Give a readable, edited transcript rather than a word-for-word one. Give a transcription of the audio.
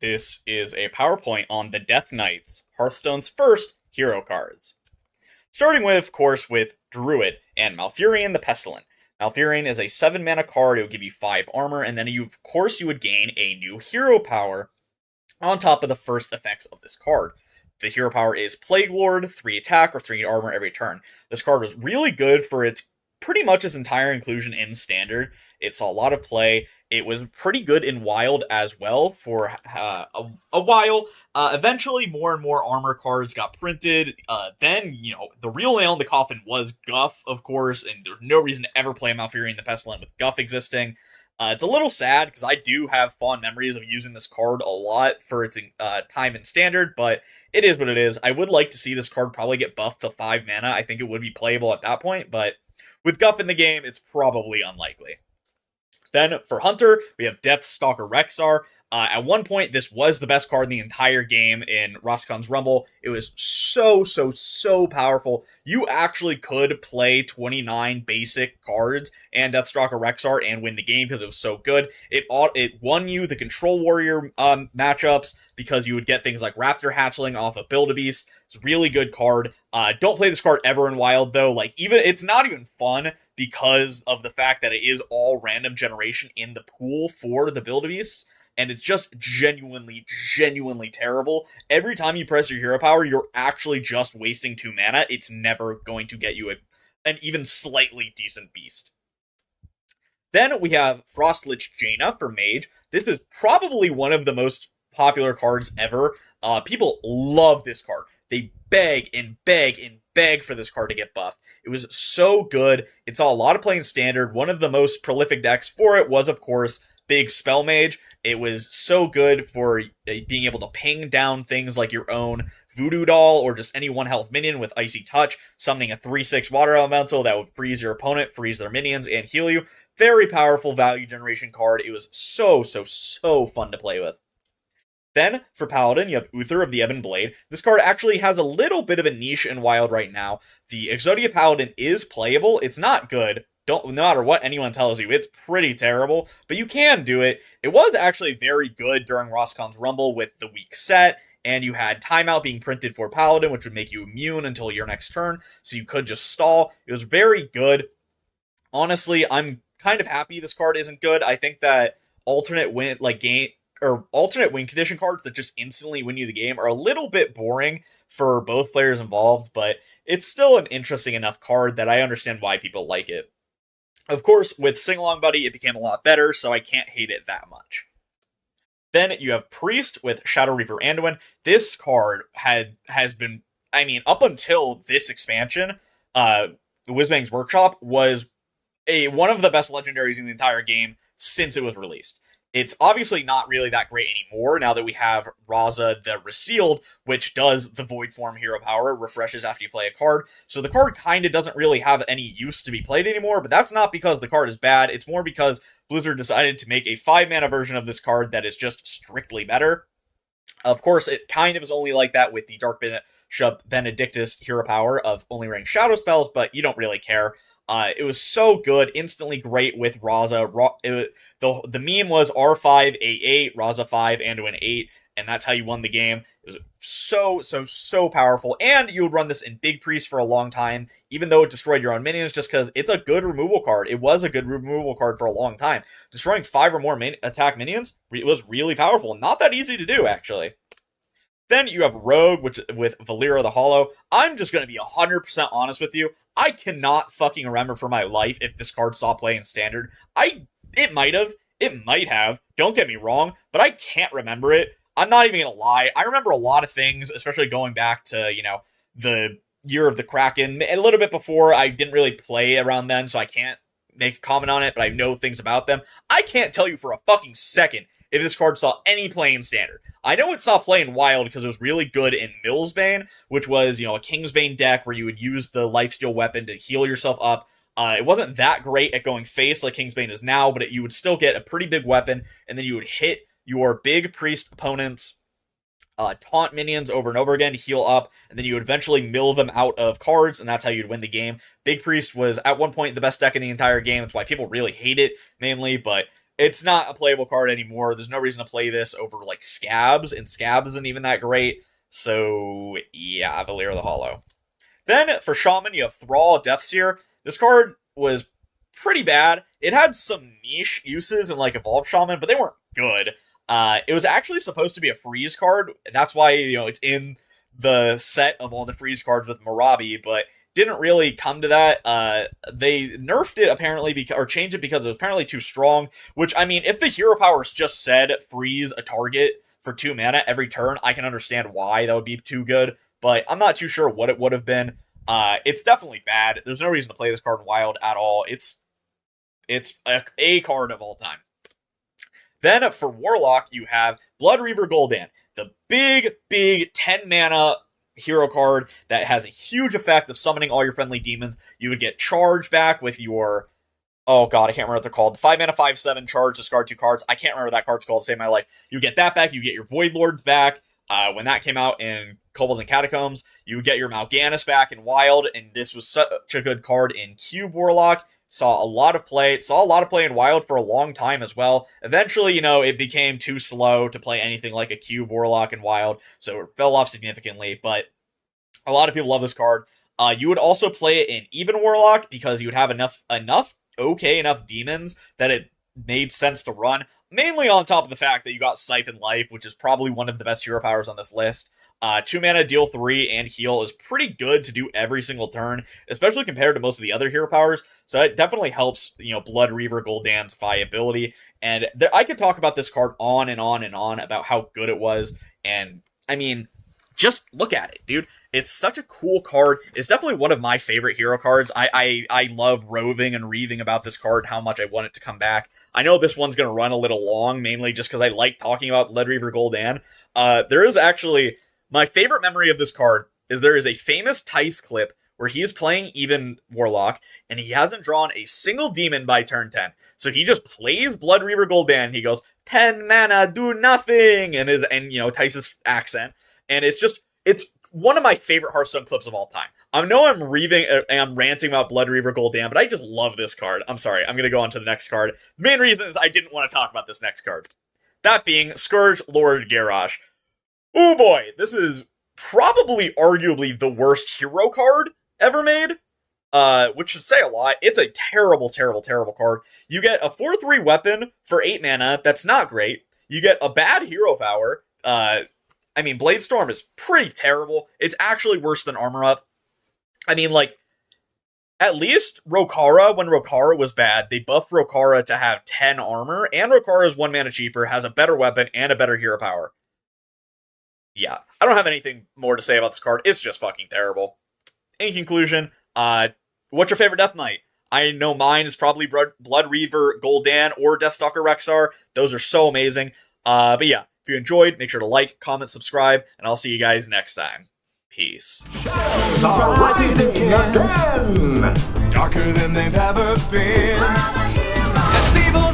This is a PowerPoint on the Death Knights, Hearthstone's first hero cards. Starting with, of course, with Druid and Malfurion the Pestilent. Malfurion is a 7 mana card, it would give you 5 armor, and then you would gain a new hero power on top of the first effects of this card. The hero power is Plague Lord, 3 attack or 3 armor every turn. This card was really good for its pretty much its entire inclusion in Standard. It saw a lot of play. It was pretty good in Wild as well for a while. Eventually, more and more armor cards got printed. Then, the real nail in the coffin was Guff, of course, and there's no reason to ever play Malfurion the Pestilent with Guff existing. It's a little sad because I do have fond memories of using this card a lot for its time in Standard, but it is what it is. I would like to see this card probably get buffed to 5 mana. I think it would be playable at that point, but with Guff in the game, it's probably unlikely. Then, for Hunter, we have Deathstalker Rexxar. At one point, this was the best card in the entire game in Roscon's Rumble. It was so powerful. You actually could play 29 basic cards and Deathstalker Rexxar and win the game because it was so good. It won you the Control Warrior matchups because you would get things like Raptor Hatchling off of Build-A-Beast. It's a really good card. Don't play this card ever in Wild, though. It's not even fun because of the fact that it is all random generation in the pool for the Build-A-Beasts. And it's just genuinely terrible. Every time you press your hero power, you're actually just wasting 2 mana. It's never going to get you an even slightly decent beast. Then we have Frost Lich Jaina for Mage. This is probably one of the most popular cards ever. People love this card. They beg for this card to get buffed. It was so good. It saw a lot of play in Standard. One of the most prolific decks for it was, of course, Big Spell Mage. It was so good for being able to ping down things like your own Voodoo Doll or just any 1 health minion with Icy Touch, summoning a 3/6 water elemental that would freeze your opponent, freeze their minions, and heal you. Very powerful value generation card. It was so fun to play with. Then, for Paladin, you have Uther of the Ebon Blade. This card actually has a little bit of a niche in Wild right now. The Exodia Paladin is playable. It's not good. No matter what anyone tells you, it's pretty terrible, but you can do it. It was actually very good during Roscon's Rumble with the weak set, and you had Timeout being printed for Paladin, which would make you immune until your next turn, so you could just stall. It was very good. Honestly, I'm kind of happy this card isn't good. I think that alternate win condition cards that just instantly win you the game are a little bit boring for both players involved, but it's still an interesting enough card that I understand why people like it. Of course, with Sing Along Buddy, it became a lot better, so I can't hate it that much. Then you have Priest with Shadowreaper Anduin. This card has been, up until this expansion, Whizbang's Workshop was one of the best legendaries in the entire game since it was released. It's obviously not really that great anymore now that we have Raza the Resealed, which does the Void Form hero power, refreshes after you play a card. So the card kind of doesn't really have any use to be played anymore, but that's not because the card is bad. It's more because Blizzard decided to make a 5-mana version of this card that is just strictly better. Of course, it kind of is only like that with the Dark Bishop Benedictus hero power of only running shadow spells, but you don't really care. It was so good, instantly great with Raza. The meme was R5, A8, Raza 5, Anduin 8, and that's how you won the game. It was so powerful, and you would run this in Big Priest for a long time, even though it destroyed your own minions, just because it's a good removal card. It was a good removal card for a long time. Destroying 5 or more attack minions was really powerful. Not that easy to do, actually. Then you have Rogue, with Valeera the Hollow. I'm just going to be 100% honest with you. I cannot fucking remember for my life if this card saw play in Standard. It might have, don't get me wrong, but I can't remember it. I'm not even going to lie. I remember a lot of things, especially going back to, the Year of the Kraken. A little bit before, I didn't really play around then, so I can't make a comment on it, but I know things about them. I can't tell you for a fucking second if this card saw any play in Standard. I know it saw play in Wild because it was really good in Millsbane, which was, a Kingsbane deck where you would use the lifesteal weapon to heal yourself up. It wasn't that great at going face like Kingsbane is now, but you would still get a pretty big weapon, and then you would hit your big priest opponents, taunt minions over and over again to heal up, and then you would eventually mill them out of cards, and that's how you'd win the game. Big Priest was at one point the best deck in the entire game. That's why people really hate it, mainly, but it's not a playable card anymore. There's no reason to play this over like Scabs, and Scabs isn't even that great. So yeah, Valeera the Hollow. Then for Shaman, you have Thrall, Deathseer. This card was pretty bad. It had some niche uses in like Evolved Shaman, but they weren't good. It was actually supposed to be a freeze card. That's why, it's in the set of all the freeze cards with Marabi, but didn't really come to that. They nerfed it apparently, or changed it because it was apparently too strong, which, I mean, if the hero powers just said freeze a target for 2 mana every turn, I can understand why that would be too good, but I'm not too sure what it would have been. It's definitely bad. There's no reason to play this card in Wild at all. It's a card of all time. Then for Warlock, you have Bloodreaver Gul'dan, the big 10 mana hero card that has a huge effect of summoning all your friendly demons. You would get charge back with your, oh god, I can't remember what they're called. The 5 mana 5/7 charge, discard 2 cards. I can't remember what that card's called to save my life. You get that back. You get your Void Lords back. When that came out in Kobolds and Catacombs, you get your Mal'Ganis back in Wild, and this was such a good card in Cube Warlock. Saw a lot of play in Wild for a long time as well. Eventually, it became too slow to play anything like a Cube Warlock in Wild, so it fell off significantly, but a lot of people love this card. You would also play it in Even Warlock because you would have enough demons that it made sense to run. Mainly on top of the fact that you got Siphon Life, which is probably one of the best hero powers on this list. 2 mana, deal 3, and heal is pretty good to do every single turn, especially compared to most of the other hero powers. So it definitely helps, Bloodreaver Gul'dan's viability. And I could talk about this card on and on and on about how good it was. And, I mean, just look at it, dude. It's such a cool card. It's definitely one of my favorite hero cards. I love roving and reaving about this card, how much I want it to come back. I know this one's going to run a little long, mainly just because I like talking about Bloodreaver Gul'dan. There is actually, my favorite memory of this card is there is a famous Tice clip where he is playing Even Warlock, and he hasn't drawn a single demon by turn 10. So he just plays Bloodreaver Gul'dan. He goes, 10 mana, do nothing, and Tice's accent. And it's one of my favorite Hearthstone clips of all time. I know I'm ranting about Bloodreaver Gul'dan, but I just love this card. I'm sorry, I'm going to go on to the next card. The main reason is I didn't want to talk about this next card. That being Scourge Lord Garrosh. Oh boy, this is probably arguably the worst hero card ever made, which should say a lot. It's a terrible card. You get a 4/3 weapon for 8 mana, that's not great. You get a bad hero power, Blade Storm is pretty terrible. It's actually worse than Armor Up. At least Rokara, when Rokara was bad, they buffed Rokara to have 10 armor, and Rokara is 1 mana cheaper, has a better weapon, and a better hero power. Yeah, I don't have anything more to say about this card. It's just fucking terrible. In conclusion, what's your favorite Death Knight? I know mine is probably Bloodreaver Gul'dan or Deathstalker Rexxar. Those are so amazing. But yeah, if you enjoyed, make sure to like, comment, subscribe, and I'll see you guys next time. Peace. Shadows are rising again! Darker than they've ever been. As evil